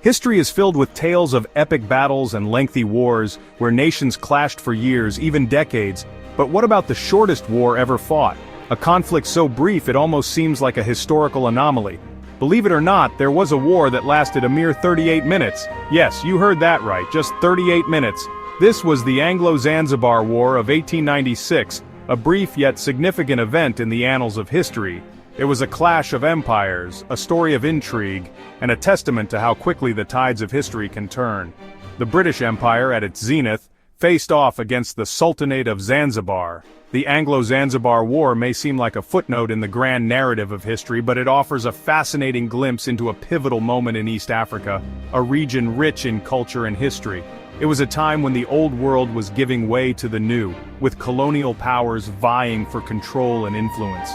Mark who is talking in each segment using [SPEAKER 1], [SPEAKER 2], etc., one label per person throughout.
[SPEAKER 1] History is filled with tales of epic battles and lengthy wars, where nations clashed for years, even decades. But what about the shortest war ever fought? A conflict so brief it almost seems like a historical anomaly. Believe it or not, there was a war that lasted a mere 38 minutes. Yes, you heard that right, just 38 minutes. This was the Anglo-Zanzibar War of 1896, a brief yet significant event in the annals of history. It was a clash of empires, a story of intrigue, and a testament to how quickly the tides of history can turn. The British Empire, at its zenith, faced off against the Sultanate of Zanzibar. The Anglo-Zanzibar War may seem like a footnote in the grand narrative of history, but it offers a fascinating glimpse into a pivotal moment in East Africa, a region rich in culture and history. It was a time when the old world was giving way to the new, with colonial powers vying for control and influence.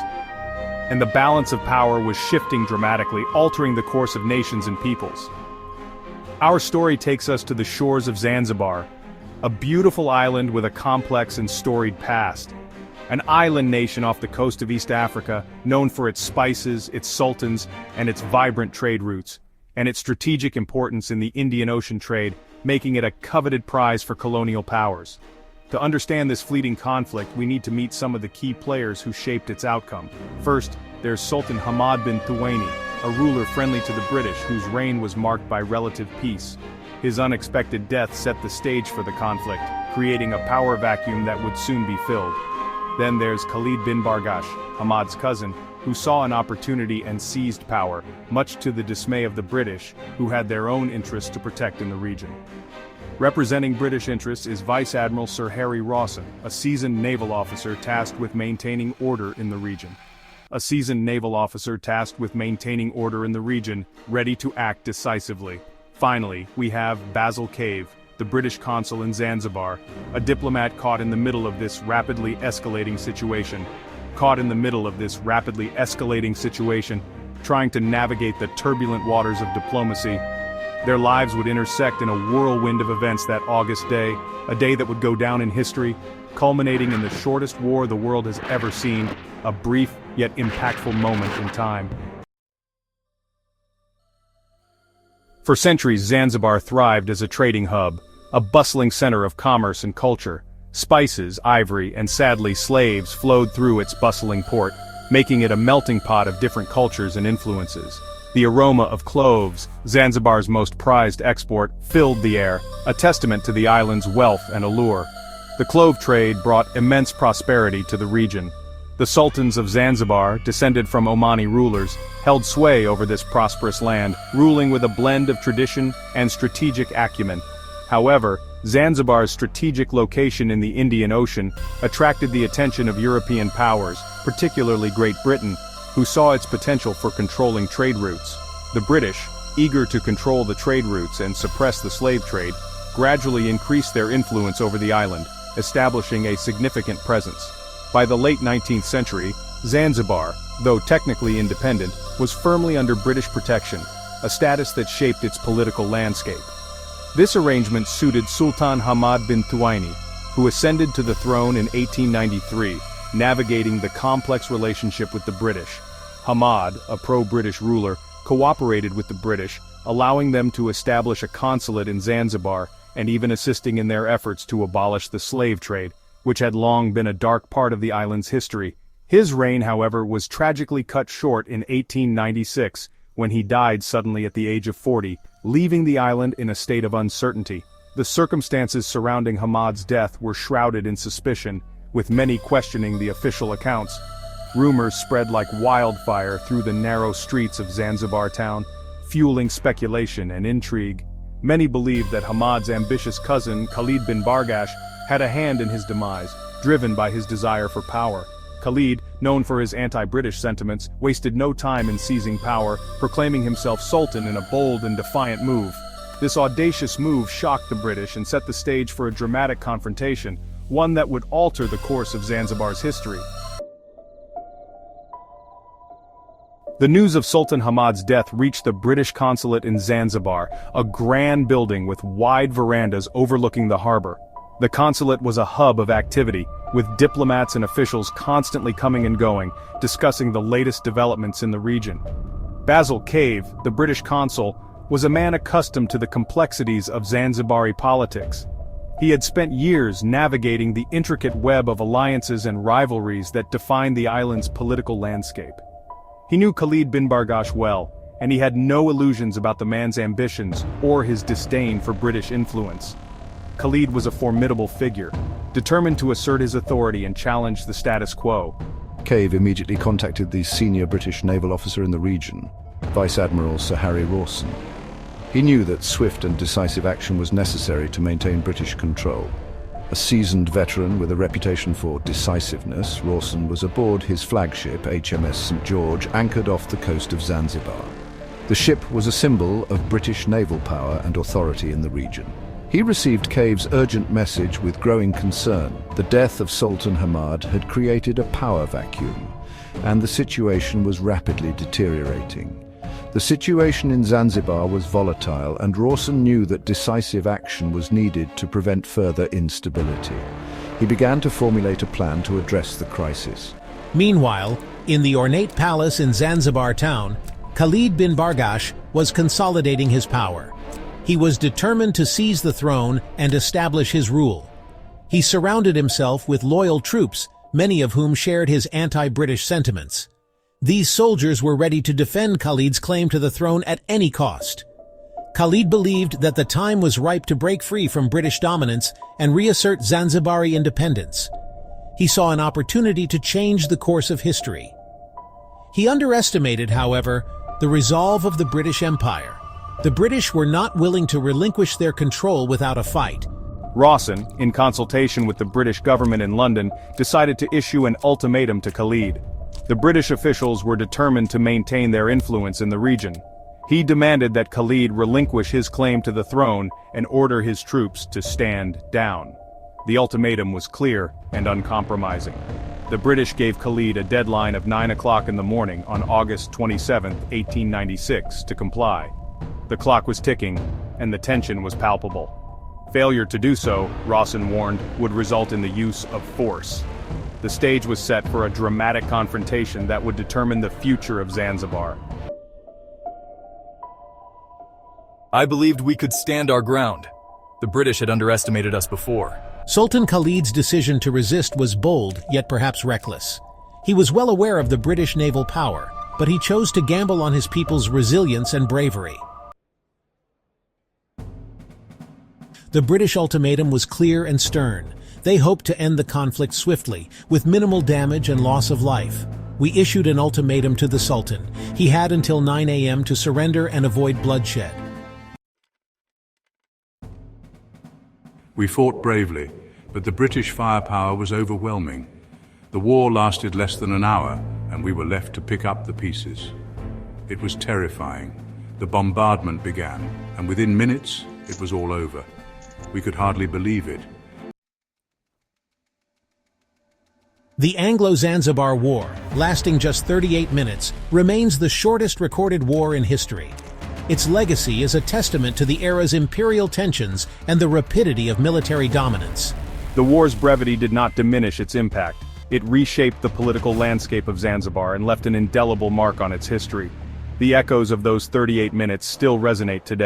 [SPEAKER 1] And the balance of power was shifting dramatically, altering the course of nations and peoples. Our story takes us to the shores of Zanzibar, a beautiful island with a complex and storied past. An island nation off the coast of East Africa, known for its spices, its sultans, and its vibrant trade routes, and its strategic importance in the Indian Ocean trade, making it a coveted prize for colonial powers. To understand this fleeting conflict, we need to meet some of the key players who shaped its outcome. First, there's Sultan Hamad bin Thuwaini, a ruler friendly to the British whose reign was marked by relative peace. His unexpected death set the stage for the conflict, creating a power vacuum that would soon be filled. Then there's Khalid bin Bargash, Hamad's cousin, who saw an opportunity and seized power, much to the dismay of the British, who had their own interests to protect in the region. Representing British interests is Vice Admiral Sir Harry Rawson, a seasoned naval officer tasked with maintaining order in the region. Ready to act decisively. Finally, we have Basil Cave, the British consul in Zanzibar, a diplomat caught in the middle of this rapidly escalating situation, trying to navigate the turbulent waters of diplomacy. Their lives would intersect in a whirlwind of events that August day, a day that would go down in history, culminating in the shortest war the world has ever seen, a brief yet impactful moment in time. For centuries, Zanzibar thrived as a trading hub, a bustling center of commerce and culture. Spices, ivory, and sadly slaves flowed through its bustling port, making it a melting pot of different cultures and influences. The aroma of cloves, Zanzibar's most prized export, filled the air, a testament to the island's wealth and allure. The clove trade brought immense prosperity to the region. The sultans of Zanzibar, descended from Omani rulers, held sway over this prosperous land, ruling with a blend of tradition and strategic acumen. However, Zanzibar's strategic location in the Indian Ocean attracted the attention of European powers, particularly Great Britain, who saw its potential for controlling trade routes. The British, eager to control the trade routes and suppress the slave trade, gradually increased their influence over the island, establishing a significant presence. By the late 19th century, Zanzibar, though technically independent, was firmly under British protection, a status that shaped its political landscape. This arrangement suited Sultan Hamad bin Thuwaini, who ascended to the throne in 1893, navigating the complex relationship with the British. Hamad, a pro-British ruler, cooperated with the British, allowing them to establish a consulate in Zanzibar and even assisting in their efforts to abolish the slave trade, which had long been a dark part of the island's history. His reign, however, was tragically cut short in 1896, when he died suddenly at the age of 40, leaving the island in a state of uncertainty. The circumstances surrounding Hamad's death were shrouded in suspicion, with many questioning the official accounts. Rumors spread like wildfire through the narrow streets of Zanzibar town, fueling speculation and intrigue. Many believed that Hamad's ambitious cousin, Khalid bin Bargash, had a hand in his demise, driven by his desire for power. Khalid, known for his anti-British sentiments, wasted no time in seizing power, proclaiming himself sultan in a bold and defiant move. This audacious move shocked the British and set the stage for a dramatic confrontation, one that would alter the course of Zanzibar's history. The news of Sultan Hamad's death reached the British consulate in Zanzibar, a grand building with wide verandas overlooking the harbor. The consulate was a hub of activity, with diplomats and officials constantly coming and going, discussing the latest developments in the region. Basil Cave, the British consul, was a man accustomed to the complexities of Zanzibari politics. He had spent years navigating the intricate web of alliances and rivalries that defined the island's political landscape. He knew Khalid bin Bargash well, and he had no illusions about the man's ambitions or his disdain for British influence. Khalid was a formidable figure, determined to assert his authority and challenge the status quo.
[SPEAKER 2] Cave immediately contacted the senior British naval officer in the region, Vice Admiral Sir Harry Rawson. He knew that swift and decisive action was necessary to maintain British control. A seasoned veteran with a reputation for decisiveness, Rawson was aboard his flagship, HMS St. George, anchored off the coast of Zanzibar. The ship was a symbol of British naval power and authority in the region. He received Cave's urgent message with growing concern. The death of Sultan Hamad had created a power vacuum, and the situation was rapidly deteriorating. The situation in Zanzibar was volatile, and Rawson knew that decisive action was needed to prevent further instability. He began to formulate a plan to address the crisis.
[SPEAKER 3] Meanwhile, in the ornate palace in Zanzibar town, Khalid bin Bargash was consolidating his power. He was determined to seize the throne and establish his rule. He surrounded himself with loyal troops, many of whom shared his anti-British sentiments. These soldiers were ready to defend Khalid's claim to the throne at any cost. Khalid believed that the time was ripe to break free from British dominance and reassert Zanzibari independence. He saw an opportunity to change the course of history. He underestimated, however, the resolve of the British Empire. The British were not willing to relinquish their control without a fight.
[SPEAKER 1] Rawson, in consultation with the British government in London, decided to issue an ultimatum to Khalid. The British officials were determined to maintain their influence in the region. He demanded that Khalid relinquish his claim to the throne and order his troops to stand down. The ultimatum was clear and uncompromising. The British gave Khalid a deadline of 9 o'clock in the morning on August 27, 1896, to comply. The clock was ticking, and the tension was palpable. Failure to do so, Rawson warned, would result in the use of force. The stage was set for a dramatic confrontation that would determine the future of Zanzibar.
[SPEAKER 4] I believed we could stand our ground. The British had underestimated us before.
[SPEAKER 3] Sultan Khalid's decision to resist was bold, yet perhaps reckless. He was well aware of the British naval power, but he chose to gamble on his people's resilience and bravery. The British ultimatum was clear and stern. They hoped to end the conflict swiftly, with minimal damage and loss of life. We issued an ultimatum to the Sultan. He had until 9 a.m. to surrender and avoid bloodshed.
[SPEAKER 5] We fought bravely, but the British firepower was overwhelming. The war lasted less than an hour, and we were left to pick up the pieces. It was terrifying. The bombardment began, and within minutes, it was all over. We could hardly believe it.
[SPEAKER 3] The Anglo-Zanzibar War, lasting just 38 minutes, remains the shortest recorded war in history. Its legacy is a testament to the era's imperial tensions and the rapidity of military dominance.
[SPEAKER 1] The war's brevity did not diminish its impact. It reshaped the political landscape of Zanzibar and left an indelible mark on its history. The echoes of those 38 minutes still resonate today.